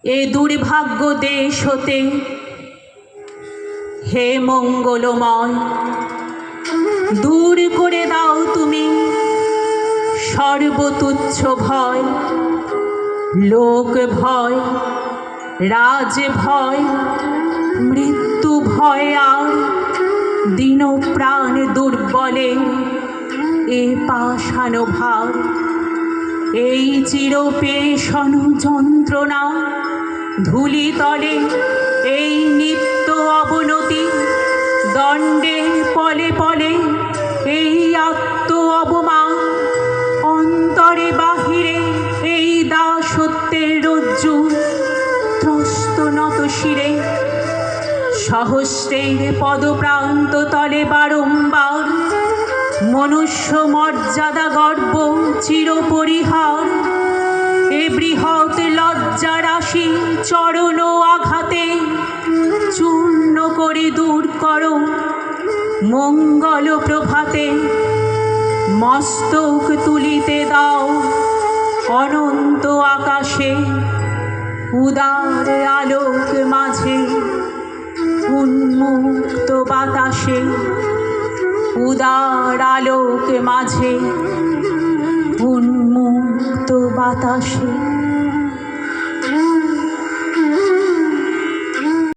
এ দুর্ভাগ্য দেশ হতে হে মঙ্গলময়, দূর করে দাও তুমি সর্বতুচ্ছ ভয়, লোক ভয়, রাজ ভয়, মৃত্যু ভয় আর দীন প্রাণ দুর্বলে এ পাষাণ ভার। এই চিরপেশন যন্ত্রণা ধূলিতলে এই নিত্য অবনতি, দণ্ডে পলে পলে এই আত্ম অবমান, অন্তরে বাহিরে এই দাসত্বের রজ্জু ত্রস্ত নত শিরে। সহস্রের পদপ্রান্ত তলে বারংবার মনুষ্য মর্যাদা গর্ব চিরপরিহার। এ বৃহৎ লজ্জা রাশি চরণ আঘাতে চূর্ণ করে দূর করো মঙ্গল প্রভাতে। মস্তক তুলিতে দাও অনন্ত আকাশে, উদার আলোক মাঝে উন্মুক্ত বাতাসে, উদার আলোক মাঝে উন্মুক্ত বাতাসে।